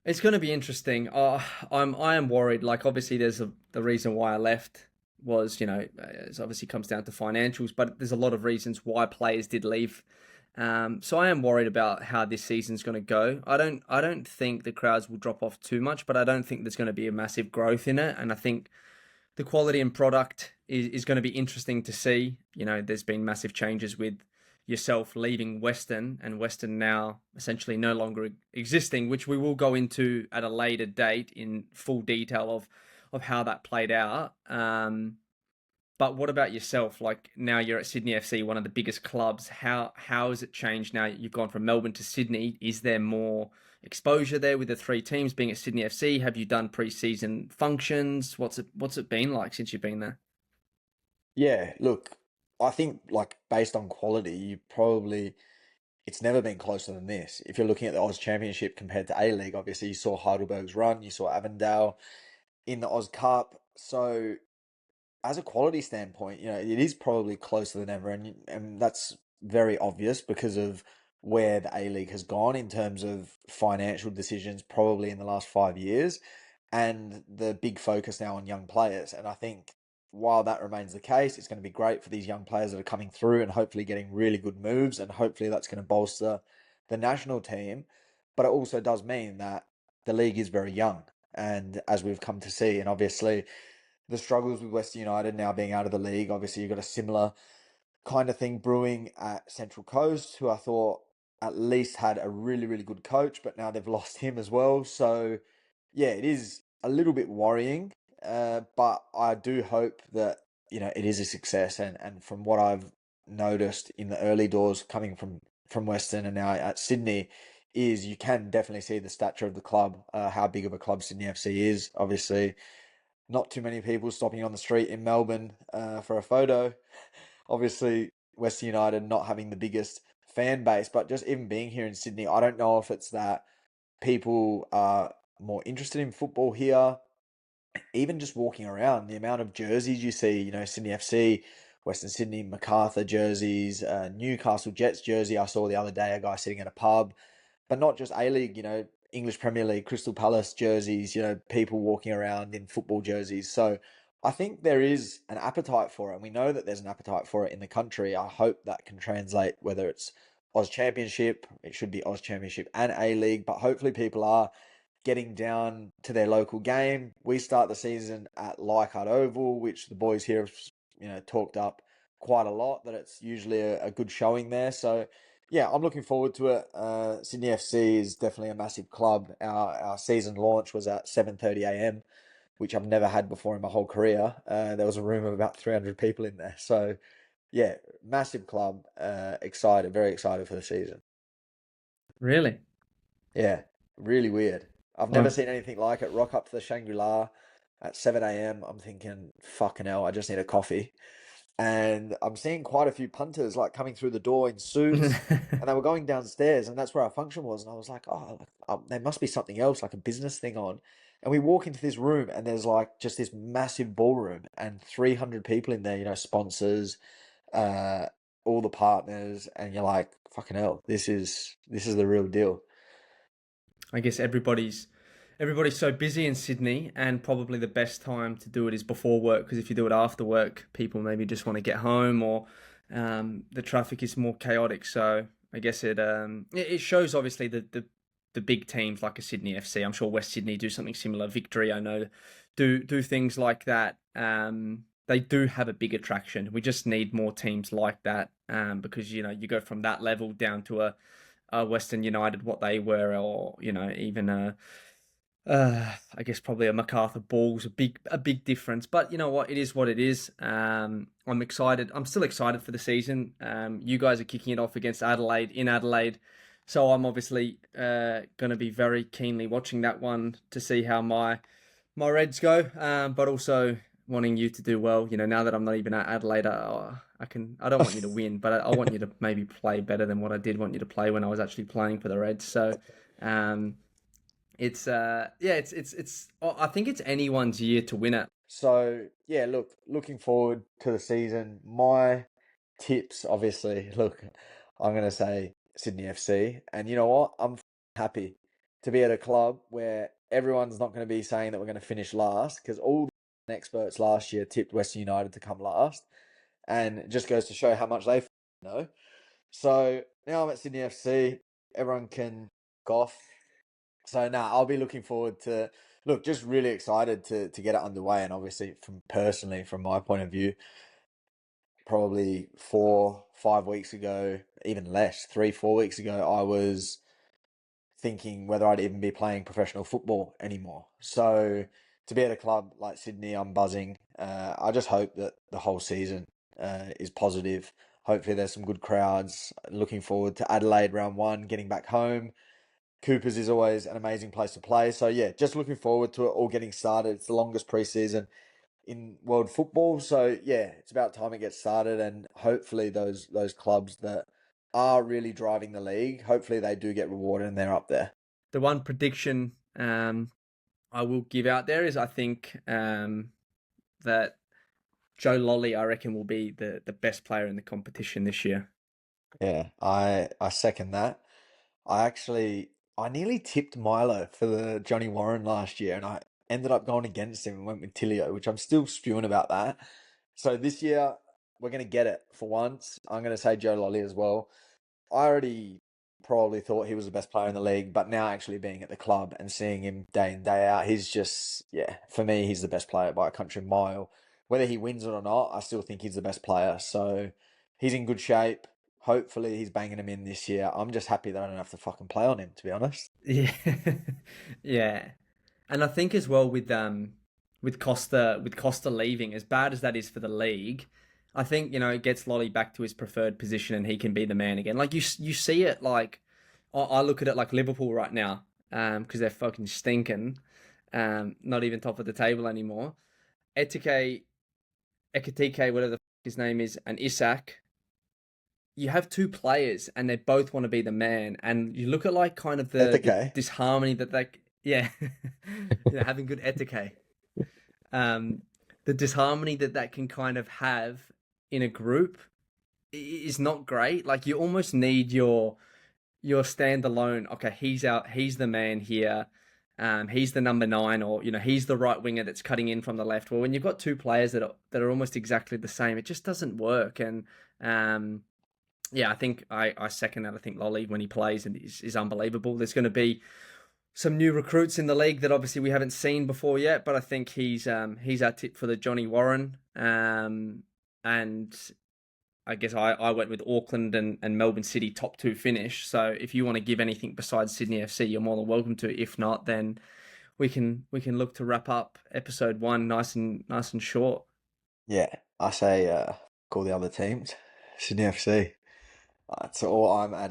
It's going to be interesting. I am worried. Like, obviously, the reason why I left was, it obviously comes down to financials, but there's a lot of reasons why players did leave. So I am worried about how this season's going to go. I don't think the crowds will drop off too much, but I don't think there's going to be a massive growth in it. And I think the quality and product is going to be interesting to see. There's been massive changes with yourself leaving Western and Western now essentially no longer existing, which we will go into at a later date in full detail of how that played out. But what about yourself? Like, now you're at Sydney FC, one of the biggest clubs. How has it changed now you've gone from Melbourne to Sydney? Is there more exposure there with the three teams being at Sydney FC? Have you done pre-season functions? What's it been like since you've been there? Yeah, look, I think like based on quality, you probably it's never been closer than this. If you're looking at the Oz Championship compared to A League, obviously you saw Heidelberg's run, you saw Avondale in the Oz Cup. So as a quality standpoint, it is probably closer than ever, and that's very obvious because of where the A League has gone in terms of financial decisions, probably in the last 5 years, and the big focus now on young players. And I think while that remains the case, it's going to be great for these young players that are coming through and hopefully getting really good moves, and hopefully that's going to bolster the national team. But it also does mean that the league is very young, and as we've come to see, and obviously the struggles with Western United now being out of the league. Obviously, you've got a similar kind of thing brewing at Central Coast, who I thought at least had a really, really good coach, but now they've lost him as well. So, yeah, it is a little bit worrying, but I do hope that, it is a success. And from what I've noticed in the early doors coming from Western and now at Sydney, is you can definitely see the stature of the club, how big of a club Sydney FC is. Obviously, not too many people stopping on the street in Melbourne for a photo. Obviously, Western United not having the biggest fan base, but just even being here in Sydney, I don't know if it's that people are more interested in football here. Even just walking around, the amount of jerseys you see, Sydney FC, Western Sydney, MacArthur jerseys, Newcastle Jets jersey. I saw the other day a guy sitting at a pub, but not just A League, English Premier League, Crystal Palace jerseys, people walking around in football jerseys. So I think there is an appetite for it, and we know that there's an appetite for it in the country. I hope that can translate, whether it's Oz Championship, it should be Oz Championship and A League, but hopefully people are getting down to their local game. We start the season at Leichhardt Oval, which the boys here have, talked up quite a lot, that it's usually a good showing there. So yeah, I'm looking forward to it. Sydney FC is definitely a massive club. Our season launch was at 7:30 a.m., which I've never had before in my whole career. There was a room of about 300 people in there. So yeah, massive club. Excited, very excited for the season. Really? Yeah, really weird. I've never Well, seen anything like it. Rock up to the Shangri-La at 7 a.m. I'm thinking, fucking hell, I just need a coffee. And I'm seeing quite a few punters like coming through the door in suits, and they were going downstairs, and that's where our function was. And I was like, oh, like, there must be something else, like a business thing on. And we walk into this room, and there's like just this massive ballroom and 300 people in there, sponsors, uh, all the partners, and you're like, fucking hell, this is the real deal. I guess everybody's so busy in Sydney, and probably the best time to do it is before work, because if you do it after work, people maybe just want to get home, or the traffic is more chaotic. So I guess it shows obviously the big teams like a Sydney FC. I'm sure West Sydney do something similar. Victory, I know, do things like that. They do have a big attraction. We just need more teams like that, because you go from that level down to a Western United, what they were, or even I guess probably a MacArthur Ball's a big difference. But you know what, it is what it is. I'm excited. I'm still excited for the season. You guys are kicking it off against Adelaide in Adelaide, so I'm obviously going to be very keenly watching that one to see how my Reds go. But also wanting you to do well. Now that I'm not even at Adelaide, I can. I don't want you to win, but I want you to maybe play better than what I did want you to play when I was actually playing for the Reds. So, um, it's yeah, it's. I think it's anyone's year to win it. So yeah, looking forward to the season. My tips, obviously, look, I'm gonna say Sydney FC, and you know what? I'm happy. to be at a club where everyone's not going to be saying that we're going to finish last because all the experts last year tipped Western United to come last, and it just goes to show how much they know. So now I'm at Sydney FC. Everyone can golf. So now I'll be looking forward to look, just really excited to get it underway. And obviously, from my point of view, probably 4, 5 weeks ago, even less, 3, 4 weeks ago, I was thinking whether I'd even be playing professional football anymore. So to be at a club like Sydney, I'm buzzing. I just hope that the whole season is positive. Hopefully, there's some good crowds. Looking forward to Adelaide round one, getting back home. Coopers is always an amazing place to play. So yeah, just looking forward to it all getting started. It's the longest preseason in world football. So yeah, it's about time it gets started, and hopefully those clubs that are really driving the league, hopefully they do get rewarded and they're up there. The one prediction I will give out there is I think that Joe Lolly, I reckon, will be the best player in the competition this year. Yeah, I second that. I nearly tipped Milo for the Johnny Warren last year, and I ended up going against him and went with Tilio, which I'm still spewing about that. So this year we're gonna get it for once. I'm gonna say Joe Lolly as well. I already probably thought he was the best player in the league, but now actually being at the club and seeing him day in, day out, he's just, yeah, for me, he's the best player by a country mile. Whether he wins it or not, I still think he's the best player. So he's in good shape. Hopefully he's banging him in this year. I'm just happy that I don't have to fucking play on him, to be honest. Yeah, yeah, and I think as well with Costa leaving, as bad as that is for the league, I think it gets Lolly back to his preferred position and he can be the man again. Like you see it like I look at it like Liverpool right now, because they're fucking stinking, not even top of the table anymore. Etike, Ekatike, whatever the fuck his name is, and Isak, you have two players and they both want to be the man, and you look at like kind of the Ethique. disharmony that yeah, having good etiquette, um the disharmony that can kind of have in a group is not great. Like you almost need your standalone. Okay, he's the man here. He's the number nine, or he's the right winger that's cutting in from the left. Well, when you've got two players that are almost exactly the same, it just doesn't work. And yeah, I think I second that. I think Lolly, when he plays, and is unbelievable. There's going to be some new recruits in the league that obviously we haven't seen before yet, but I think he's our tip for the Johnny Warren. And I guess I went with Auckland and Melbourne City top two finish. So if you want to give anything besides Sydney FC, you're more than welcome to. If not, then we can look to wrap up episode one nice and short. Yeah, I say call the other teams. Sydney FC. That's all I'm adding.